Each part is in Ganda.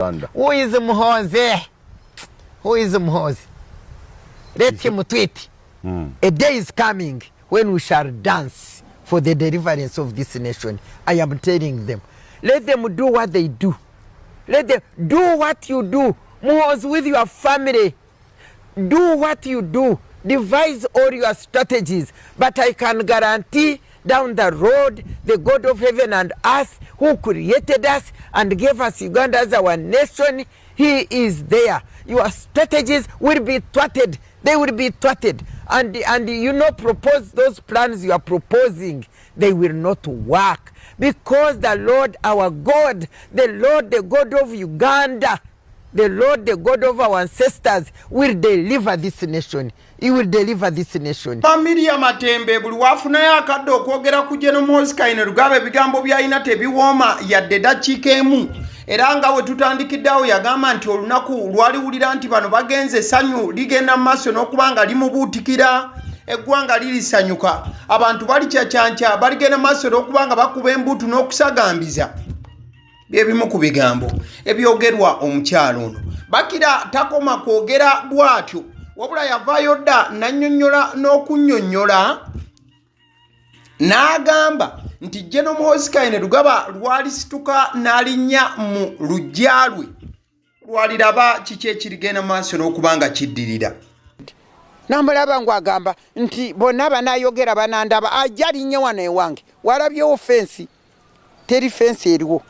Who is Muhozi? Who is Muhozi? Let him tweet. A day is coming when we shall dance for the deliverance of this nation. I am telling them. Let them do what they do. Let them do what you do. Muhozi, with your family. Do what you do. Devise all your strategies. But I can guarantee down the road, the God of heaven and earth who created us and gave us Uganda as our nation, he is there. Your strategies will be thwarted. They will be thwarted. And you know, propose those plans you are proposing, they will not work. Because the Lord our God, the Lord the God of Uganda, the Lord the God of our ancestors will deliver this nation. He will deliver this nation. Miria Matembe buli wafuna akadde okwogera ku General Moskaine Rugabe ebigambo byalina tebiwooma yadde eddakiika emu. Era nga we tutandikiddeawo yagamba nti olunaku lwaliwulira nti bano bagenze essanyu ligenda mu maaso n'okuba nga limubuutikira eggwanga lirisanyuka. Abantu balicacyanca baligenda mu maaso n'okuba nga bakuba embuutu n'okusagambiza. Byebimu ku bigambo ebyogerwa omukyalo ono. Bakira takoma kwogera bw'atyo. Wabula yavaayo dda nannyonnyola n'okunnyonnyola n'agamba nti General Moskaine Rugaba lwalisituka n'alinnya mu luggya lwe lwaliraba kiki ekirigenda maaso n'okuba nga kiddirira. Namulaba ng'agamba nti bonna banaayogera banandaba ajja linnye wano ewange. Walabyewo fensi? Teri fensi eriwo.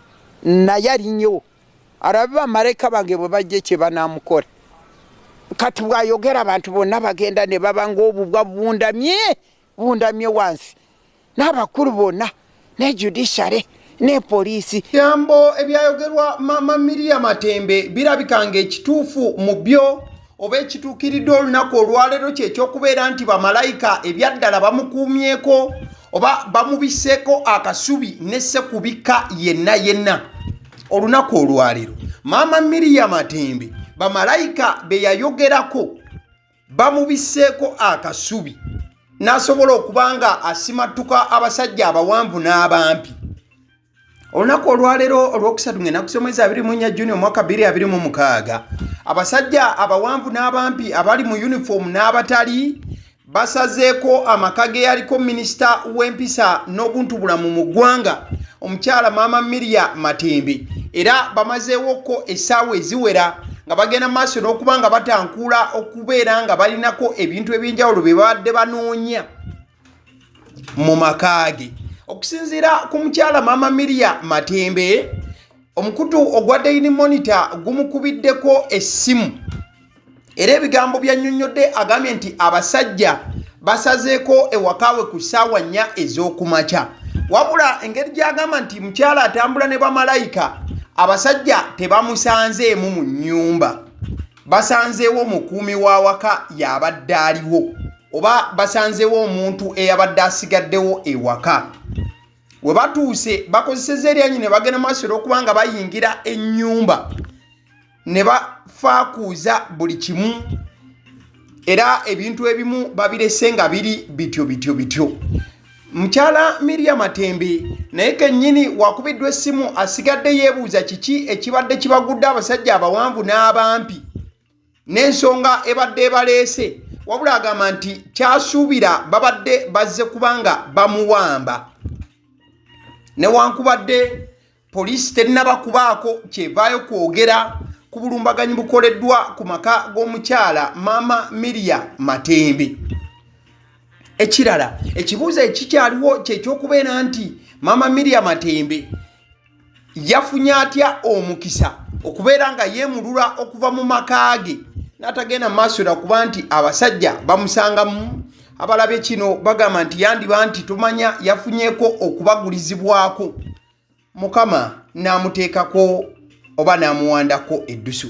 Naye alinnyewo. Alabe bamalayika bange bwe bajja kye banaamukola. Kati bwayogera abantu bonna bagenda ne baba ng'obubwa bundamye wansi. N'abakulu bonna ne judiciary ne poliisi. Byambo ebyayogerwa Mama Miria Matembe birabika ng'ekituufu mu byo oba ekituukiridde olunaku olwaleero kye ky'okubeera nti bamalayika ebyaddala bamukuumyeko oba bamubiseeko akasubi nesse kubika yenna. Olunaku olwaleero Mama Miria Matembe bamalayika be yayogerako bamubiseeko akasubi n'asobola okubanga asimatuka abasajja abawanvu n'abampi. Olunaku olwaleero olwokusatu ng'ennaku z'omwezi 24 Juni omwaka 2026 abasajja abawanvu n'abampi abali mu uniform n'abatali basazeeko amaka ge yaliko minisita w'empisa n'obuntubulamu mu ggwanga omukyala Mama Miria Matembe era bamazeewoko essaawa eziwera nga bagenda maaso n'okuba nga batankuula okubeera nga balinako ebintu eby'enjawulo bye babadde banoonya mu maka ge. Okusinziira ku mukyala Mama Miria Matembe, omukutu ogwa Daily Monitor gumukubiddeko essimu era ebigambo byannyonnyodde agambye nti abasajja basazeeko ewakawe ku ssaawa 4 ez'okumakya. Wabula engeri gy'agamba nti mukyala atambula ne bamalayika, abasajja tebamusanzeemu mu nnyumba, basanzeewo mukuumi w'awaka y'abadde aliwo oba basanzeewo omuntu eyabadde asigaddewo ewaka. We batuuse bakozeseza eryanyi ne bagenda maaso n'okuba nga bayingira ennyumba ne bafaakuuza buli kimu era ebintu ebimu babirese nga biri bityo. Mukyala Miria Matembe naye kennyini wakubiddwa essimu asigadde yeebuuza kiki ekibadde kibagudde abasajja abawanvu n'abampi n'ensonga ebadde ebaleese. Wabula agamba nti kyasuubira babadde bazze kubanga bamuwamba. Newankubadde poliisi terinabakubaako kyevaayo kwogera ku bulumbaganyi bukoleddwa ku maka g'omukyala Mama Miria Matembe. Ekirala ekibuuzo ekikyaliwo kyekyokubeera nti Mama Miria Matembe yafunye atya omukisa okubeera nga yeemulula okuva mu maka ge n'atagenda maaso kuba nti abasajja bamusangamu. Abalabye kino bagamba nti yandiba nti tumanya yafunyeeko okubagulizibwako, Mukama n'amuteekako oba n'amuwandako eddusu.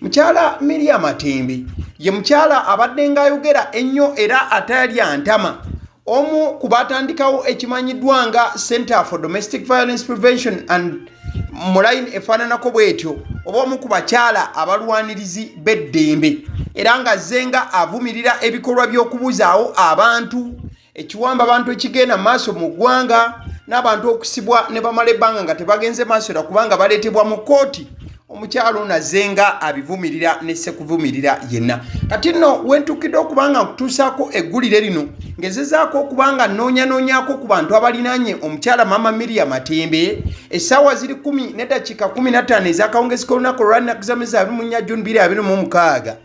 Mukyala Miria Matembe ye mukyala abadde ng'ayogera ennyo era atali antama. Omu ku batandikawo ekimanyiddwa nga Center for Domestic Violence Prevention and mulayini efaananako bw'etyo oba omu ku bakyala abalwanirizi b'eddembe era nga zenga avumirira ebikolwa by'okubuzaawo abantu, ekiwamba abantu ekigenda maaso mu ggwanga n'abantu okusibwa ne bamala ebbanga nga tebagenze maaso era kubanga baleetebwa mu kkooti omukyalo nazenga abivumirira ne sekuvumirira yenna. Kati nno wentukidde okubanga nkutuusaako eggulire lino ngezezaako okubanga nnoonyanonyako ku bantu abalinaanye omukyala Mama Miria Matembe essaawa ziri 10 n'eddakiika 15 ez'akawungezi k'olunaku olwanakuza 24 June 2026.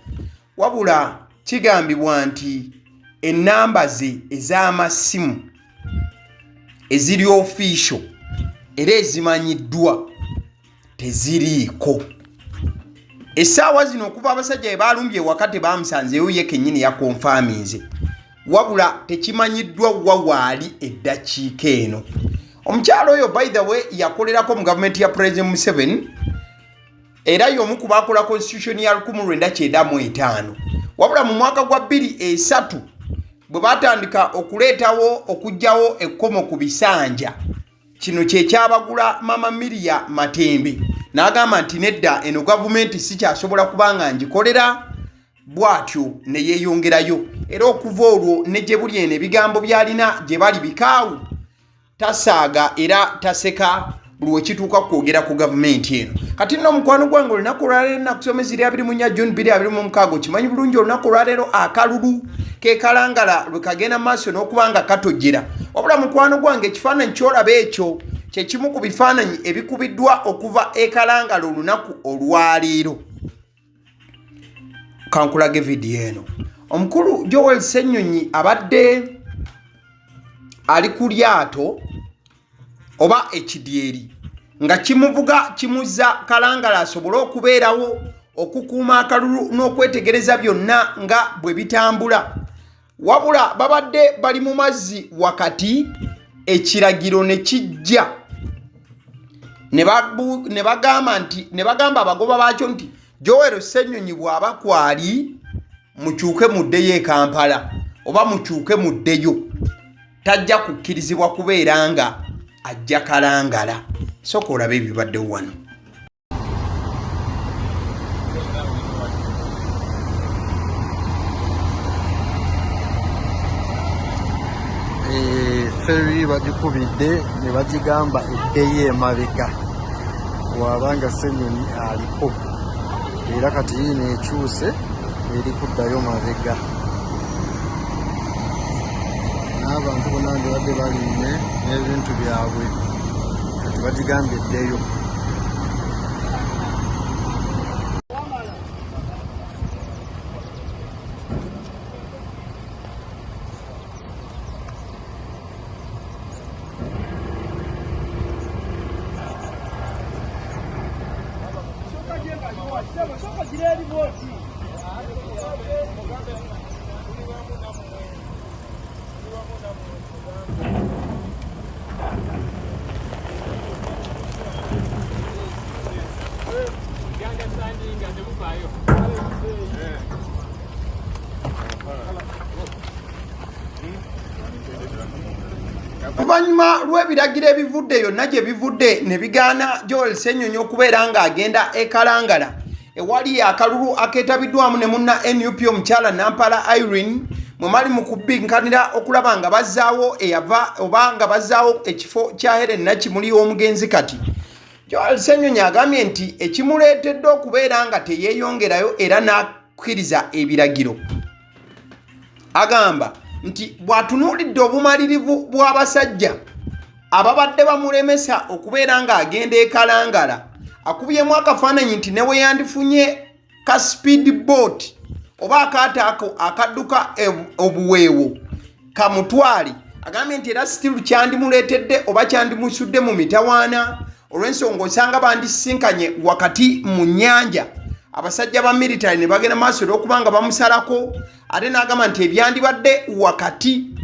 Wabula kigambibwa nti ennamba ze ez'amasimu eziri official era ezimanyiddwa teziriiko. Essaawa zino okuva abasajja bwe balumbye wakati bamusanzeeyo ye kennyini yakonfaaminze, wabula tekimanyiddwa wawaali eddakiika eno. Omukyalo oyo by the way yakolerako mu gavumenti ya President Museveni era y'omu ku baakola constitution ya 1995, wabula mu mwaka gwa 2003 bwe batandika okuleetawo okuggyawo ekkomo ku bisanja, kino kyekyabagula Mama Miria Matembe n'agamba nti nedda eno gavumenti sikyasobola kubanga ngikolera, bw'atyo ne yeeyongerayo. Era okuva olwo ne gye buli eno ebigambo by'alina gye bali bikaawu, tasaaga era taseka buli wekituuka kwogera ku gavumenti eno. Kati nno mukwano gwange olunaku olwaleero nakusomeza 24 June 2026 kimanyi bulungi olunaku olwaleero akalulu ke Kalangala lwe kagenda maaso n'okubanga katojjera. Wabula mukwano gwange ekifaananyi ky'olaba ekyo kye kimu ku bifaananyi ebikubiddwa okuva e Kalangala olunaku olwaleero. Kankulage vidiyo eno. Omukulu Joel Ssenyonyi abadde ali ku lyato oba ekidyeri nga kimuvuga kimuzza Kalangala asobole okubeerawo okukuuma akalulu n'okwetegereza byonna nga bwe bitambula. Wabula babadde bali mu mazzi wakati ekiragiro ne kijja ne bagamba abagoba baakyo nti Joel Ssenyonyi bw'aba kwali mukyuke muddeyo e Kampala oba mukyuke muddeyo, tajja kukkirizibwa kubeera nga ajja Kalangala. Sooka olabe ebibaddewo wano. Ferry bagikubidde ne bagigamba eddeyo emabega wabanga Ssenyonyi aliko, era kati yiino ekyuse eri kuddayo mabega. N'abantu bonna bandibadde balinne n'ebintu byabwe, kati bagigamba eddeyo. Oluvannyuma lw'ebiragiro ebivudde yonna gye bivudde ne bigaana Joel Ssenyonyi okubeera ng'agenda e Kalangala ewali akalulu akeetabiddwamu ne munna NUP omukyala Nampala Irene mwe mali mu kubbinkanira okulaba nga bazzaawo eyava oba nga bazzaawo ekifo kya Helen Nakimuli omugenzi. Kati Joel Ssenyonyi agambye nti ekimuleetedde okubeera nga teyeeyongerayo era n'akkiriza ebiragiro, agamba nti bw'atunuulidde obumalirivu bw'abasajja ababadde bamulemesa okubeera ng'agenda e Kalangala, akubyemu akafaananyi nti ne we yandifunye ka speed boat oba akaato ako akadduka obuweewo kamutwale, agambye nti era still kyandimuleetedde oba kyandimusudde mu mitawaana olw'ensonga osanga bandisinkanye wakati mu nnyanja abasajja ba military ne bagenda maaso olw'okubanga bamusalako, ate n'agamba nti ebyandibadde wakati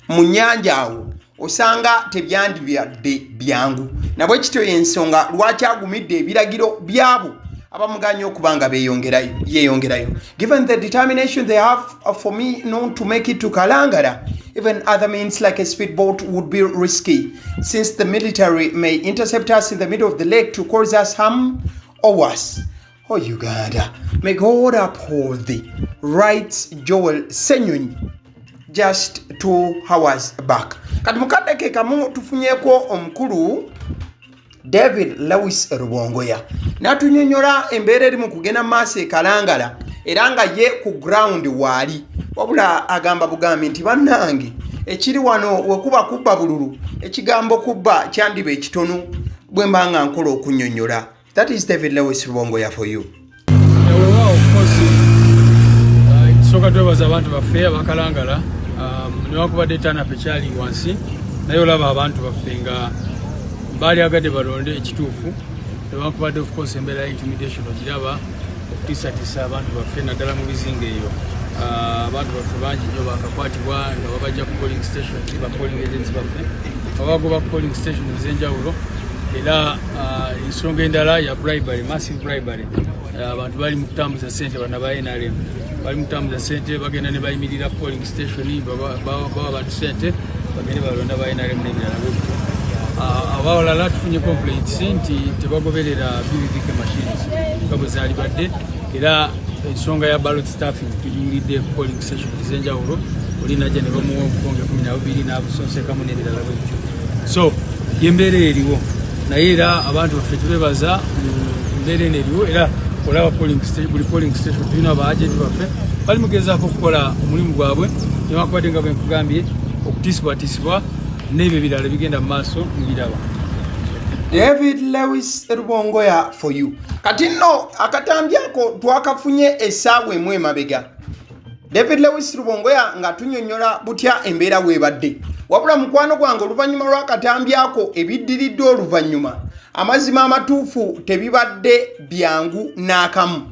mu nnyanja awo osanga tebyandibadde byangu, nabwe kityo y'ensonga lwaki agumidde ebiragiro byabo abamuganye okubanga yeeyongerayo. Given the determination they have for me not to make it to Kalangala, even other means like a speedboat would be risky, since the military may intercept us in the middle of the lake to cause us harm or worse. Oh Uganda, may God uphold thee, writes Joel Ssenyonyi just 2 hours back. Kati mukadde ke kamu tufunyeeko omukulu David Lewis Rubongoya n'atunyonnyola embeera eri mu kugenda maaso e Kalangala era nga ye ku ground waali wabula agamba bugambi nti bannange ekiri wano wekuba kubba bululu ekigambo kubba kyandiba ekitono bwe mba nga nkola okunnyonnyola. That is David Lewis Rubongoya for you. Soka twebaza abantu baffe abakalangala newakubadde tanapu ekyali wansi naye olaba abantu baffe nga baali agadde balonde ekituufu newakubadde of course embeera ya intimidation ogiraba okutiisatiisa abantu baffe naddala mu bizinga eyo. Abantu baffe bangi nnyo bakakwatibwa nga babajja ku polling station ba polling agents baffe abagoba ku polling station ez'enjawulo era ensonga endala ya bribery, massive bribery. Abantu bali mu kutambuza ssente bana ba NRM bali mu kutambuza ssente bagenda ne bayimirira polling station bawa abantu ssente bagende balonda ba NRM n'ebirala bwe bityo. Abalala tufunye complaints nti tebagoberera BVK machines nga bwe zaali badde era ensonga ya ballot staffing tugiwulidde polling station ez'enjawulo oli najja ne bamuwa obukonge 12 n'abusonsekamu n'ebirala bwe bityo. So yembeera eriwo naye era abantu baffe tubebaza mbeera eno eriwo era olaba buli polling station tulina abaagenti baffe bali mugezaako okukola omulimu gwabwe newakubadde nga bwe nkugambye okutiisibwatiisibwa n'ebyo ebirala bigenda mu maaso mbiraba. David Lewis Rubongoya for you. Kati nno akatambi ako twakafunye essaawa emu emabega. David Lewis Rubongoya nga tunnyonnyola butya embeera weebadde. Wabula mukwano gwange oluvannyuma lw'akatambi ako ebiddiridde oluvannyuma amazima amatuufu tebibadde byangu n'akamu.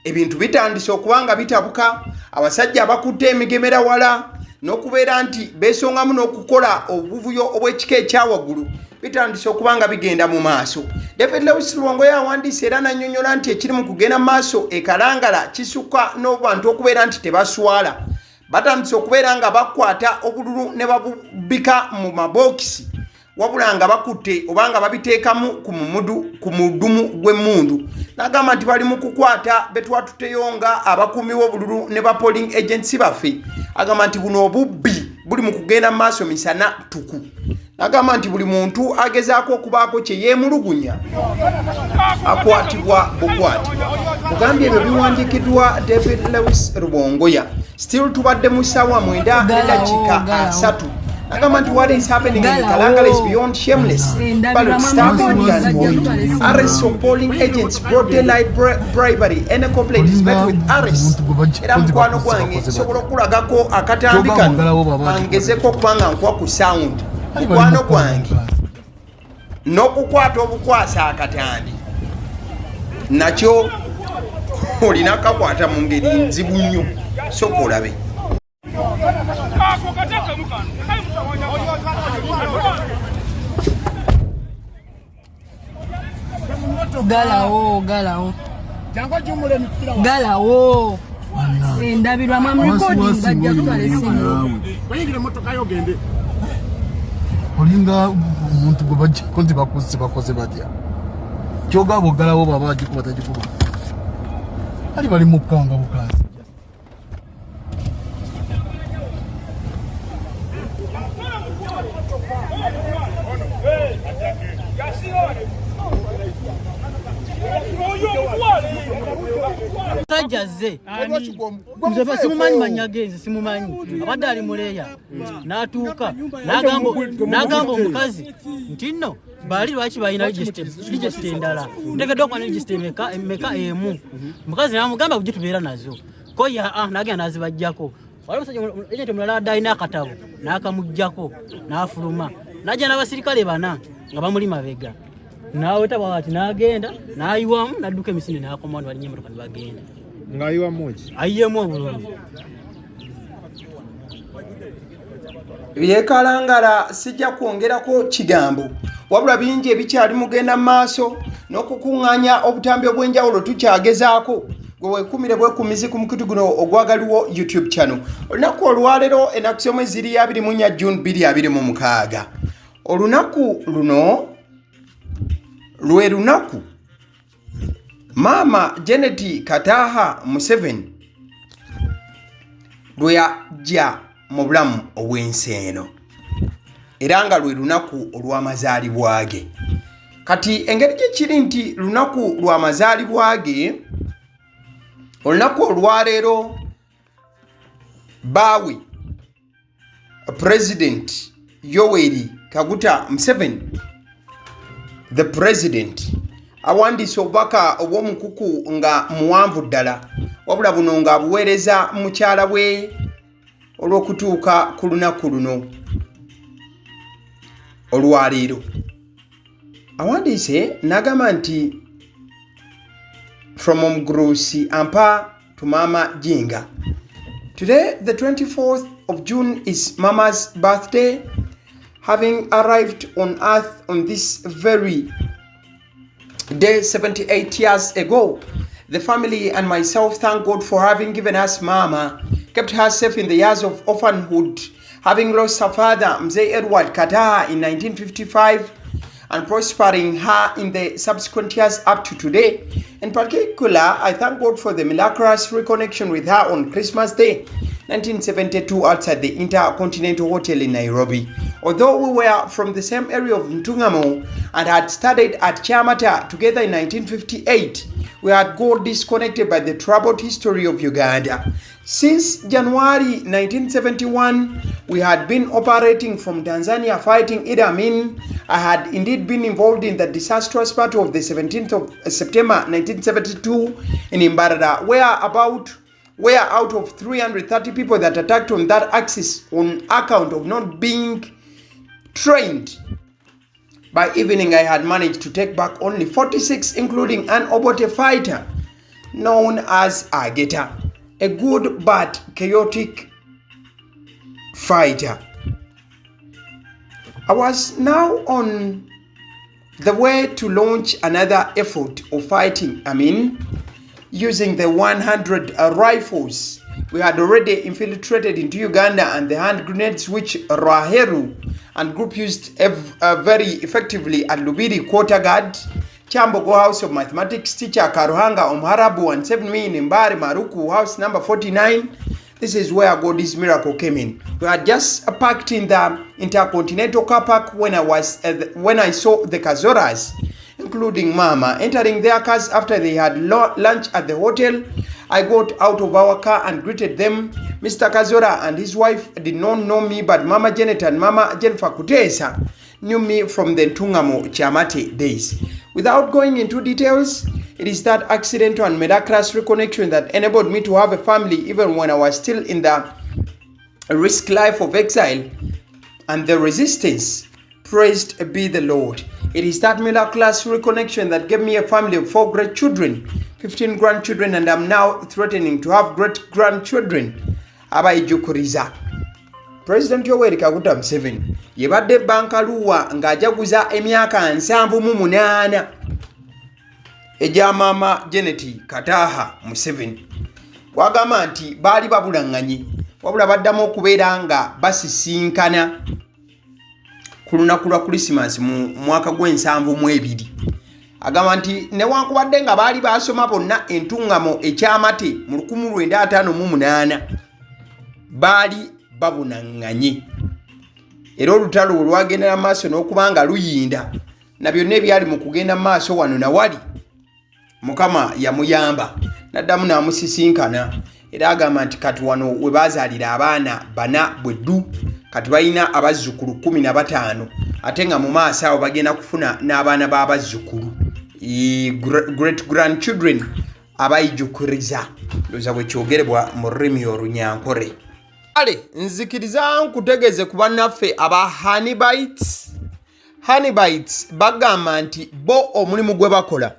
Ebintu bitandise okuba nga bitabuka abasajja abakutte emigemera wala n'okubeera nti beesongamu n'okukola obuvuyo obw'ekika ekyawaggulu bitandise okuba nga bigenda mu maaso. David Lewis Rubongoya awandiise era n'annyonnyola nti ekiri mu kugenda maaso e Kalangala kisukka n'obantu okubeera nti tebaswala batandise okubeera nga bakwata obululu ne babubika mu mabookisi wabula nga bakutte oba nga babiteekamu ku mudumu gw'emmundu. N'agamba nti bali mu kukwata betwatuteyo nga abakuumi b'obululu ne ba polling agents baffe. Agamba nti buno obubbi buli mu kugenda maaso misana tuku. N'agamba nti buli muntu agezaako okubaako kye yeemulugunya akwatibwa bukwatibwa. Kugambye ebyo biwandiikiddwa David Lewis Rubongoya. Still tubadde mu ssaawa 9:3. Agamba nti what is happening in Kalangala is beyond shameless. Ballot staffing and arrests of polling agents, broad daylight bribery, any complaint is met with arrest. Era mukwano gwange nsobola okulagako akatambi kano angezeko okubanga nkuwa ku sound. Mukwano gwange n'okukwata obukwasa akatambi nakyo olina kakwata mu ngeri nzibu nnyo soka olabe. Galawo ndabirwa mu recording bajja kutwala esimu olinga omuntu gwe bajjako nti bakoze batya kyogabo galawo baba bagikuba tagikuba ali bali mu kkanga bukazi. Sajjaze nze simumanyi manyagenzi simumanyi abadde ali muleya n'atuuka n'agamba omukazi nti nno baali lwaki balina regisita endala ntegedde okuba ne regisita emeka emu. Mukazi n'amugamba bujje tubeera nazo koya n'agenda n'azibajjako. Waliwo omusajja ejenti omulala adde alina akatabo n'akamuggyako n'afuluma n'ajja n'abasirikale 4 nga bamuli mabega n'aweta bwati n'agenda n'ayiwamu n'adduka emisinde n'akoma bali nnyo ne bagenda ng'ayiwamu ki ayiyeemu obulungi. Kalangala sijja kwongerako kigambo wabula bingi ebikyali mugenda maaso n'okukuŋŋaanya obutambi obw'enjawulo tukyagezaako. Gwe weekumire bwekumizi ku mukutu guno ogwagaliwo YouTube channel. Olunaku olwaleero ennaku z'omwezi 24 June 2026. Olunaku luno lwe lunaku Maama Janet Kataha Museveni lwe yajja mu bulamu obw'ensi eno era nga lwe lunaku olw'amazaalibwa ge. kati engeri gyekiri nti lunaku lwa mazaalibwa ge olunaku olwaleero baawe President Yoweri Kaguta Museveni the president awandiise obubaka obw'omukuku nga muwanvu ddala wabula buno ng'abuweereza mukyala we olw'okutuuka ku lunaku luno olwaleero. Awandiise n'agamba nti from Omugrusi Ampa to Mama Jinga. Today, the 24th of June, is Mama's birthday. Having arrived on earth on this very day 78 years ago, the family and myself thank God for having given us Mama, kept her safe in the years of orphanhood, having lost her father, Mzee Edward Kataha, in 1955, and prospering her in the subsequent years up to today. In particular, I thank God for the miraculous reconnection with her on Christmas Day, 1972, outside the Intercontinental Hotel in Nairobi. Although we were from the same area of Ntungamo and had studied at Kyamata together in 1958, we had got disconnected by the troubled history of Uganda. Since January 1971, we had been operating from Tanzania fighting Idi Amin. I had indeed been involved in the disastrous battle of the 17th of September 1972 in Imbarada, where out of 330 people that attacked on that axis on account of not being trained, by evening I had managed to take back only 46, including an Obote fighter known as Ageta, a good but chaotic fighter. I was now on the way to launch another effort of fighting using the 100 rifles we had already infiltrated into Uganda and the hand grenades which Raheru and group used very effectively at Lubiri Quarter Guard, Chambogo House of Mathematics teacher Karuhanga Omharabu, and 7 me in Mbari Maruku House number 49. This is where God's miracle came in. We had just parked in the Intercontinental car park when I saw the Kazoras, including Mama, entering their cars after they had lunch at the hotel. I got out of our car and greeted them. Mr. Kazora and his wife did not know me, but Mama Janet and Mama Jennifer Kutesa knew me from the Ntungamo Kyamate days. Without going into details, it is that accidental and miraculous reconnection that enabled me to have a family even when I was still in the risk life of exile and the resistance. Praised be the Lord. It is that miraculous reconnection that gave me a family of 4 great children, 15 grandchildren, and I'm now threatening to have great grandchildren. Abayijukuriza. President Yoweri Kaguta Museveni yebadde bankaluwa ng'ajaguza emyaka 78 ejja Mama Janet Kataha Museveni. Wagamba nti baali babulanganye wabula baddamu okubeera nga basisinkana ku lunaku lwa Christmas mu mwaka gw'72. Agamba nti newankubadde nga baali basoma bonna entungamo ekyamate mu 1958 baali babunanganye era olutalo olwagendera maaso n'okubanga luyinda na byonna ebyali mu kugenda maaso wano nawali Mukama yamuyamba naddamu n'amusisinkana era agamba nti kati wano we bazaalira abaana 4 bweddu kati balina abazzukulu 15 ate nga mu maaso awo bagenda kufuna n'abaana b'abazzukulu great grandchildren abayijukiriza ndoza bwe kyogerebwa mu rurimi olunyankore. Ale nzikiriza nkutegeze ku bannaffe aba Honeybites bagamba nti bo omulimu gwe bakola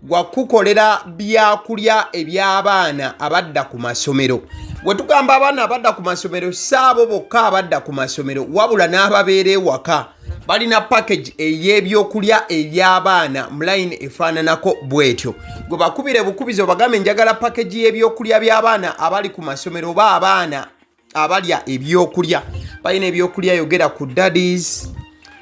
gwa kukolera byakulya eby'abaana abadda ku masomero. Bwe tugamba abaana abadda ku masomero saabo bokka abadda ku masomero wabula n'ababeera ewaka balina package ey'ebyokulya eby'abaana mu line efaananako bwetyo. Gwe bakubire bukubizo bagambe njagala package y'ebyokulya by'abaana abali ku masomero oba abaana abalya ebyokulya. Balina ebyokulya yogera ku daddies,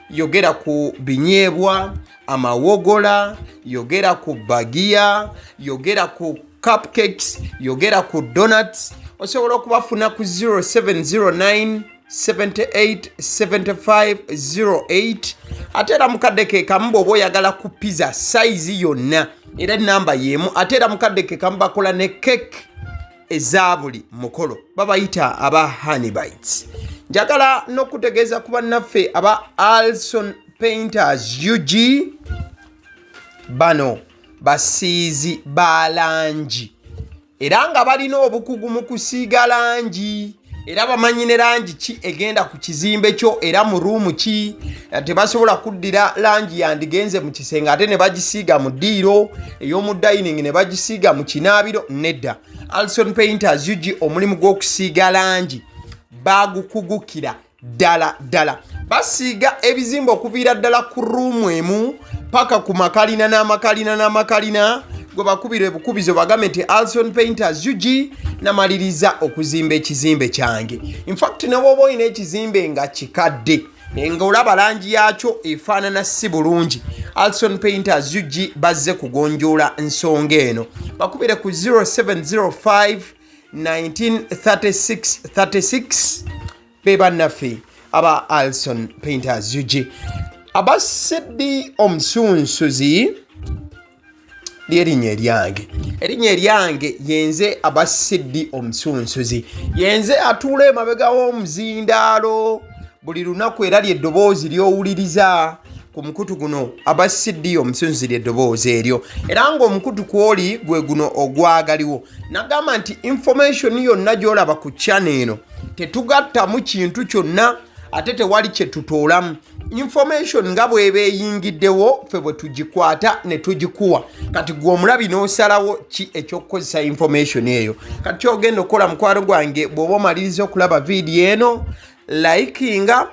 yogera ku binyeebwa, amawogola, yogera ku bagia, yogera ku cupcakes, yogera ku donuts. Osobola okubafuna ku 0709 787508 ate era mukadde ke kamu bw'oba oyagala ku pizza size yonna era namba yemu ate era mukadde ke kamu bakola ne cake eza buli mukolo babayita aba honey bites. Njagala n'okutegeeza ku bannaffe aba Alson Painters UG bano basiizi ba langi era nga balina obukugu mu kusiiga langi era bamanyi ne langi ki egenda ku kizimbe kyo era mu ruumu ki tebasobola kuddira langi yandigenze mu kisenge ate ne bagisiiga mu ddiiro ey'omu dining ne bagisiiga mu kinaabiro nedda. Alson Painters UG omulimu gw'okusiiga langi bagukugukira ddala basiiga ebizimbe okuviira ddala ku ruumu emu paka ku makalina n'amakalina gwe bakubira ebukubizo bagambe nti Alson Painters UG namaliriza okuzimba ekizimbe kyange. In fact ne bw'oba olina ekizimbe nga kikadde nga olaba langi yaakyo efaanana si bulungi, Alson Painters UG bazze kugonjoola ensonga eno. Bakubire ku 0705 1936 be bannaffe aba Alson Painters UG. Aba Sedi Omusunsuzi ly'erinnya eryange yenze aba Sedi Omusunsuzi yenze atuula emabega w'omuzindaalo buli lunaku era ly'eddoboozi ly'owuliriza ku mukutu guno aba Sedi Omusunsuzi ly'eddoboozi eryo era ng'omukutu kwoli gwe guno ogwagaliwo. Nagamba nti information yonna gy'olaba ku channel eno tetugattamu kintu kyonna ate tewali kye tutoolamu. Information nga bw'eba eyingiddewo ffe bwe tugikwata ne tugikuwa kati gwe omulabi n'osalawo ki ekyokukozesa information eyo. Kati kyogenda okukola mukwano gwange bw'oba omaliriza okulaba vidiyo eno likinga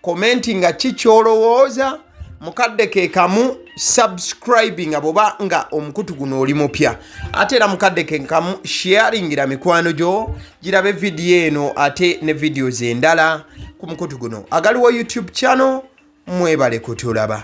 commentinga ki kyolowooza mukadde ke kamu subscribinga bw'oba nga omukutu guno oli mupya ate era mukadde ke kamu sharingira mikwano gyo girabe vidiyo eno ate ne videos endala ku mukutu guno. Agaliwo YouTube channel mwebale kutulaba.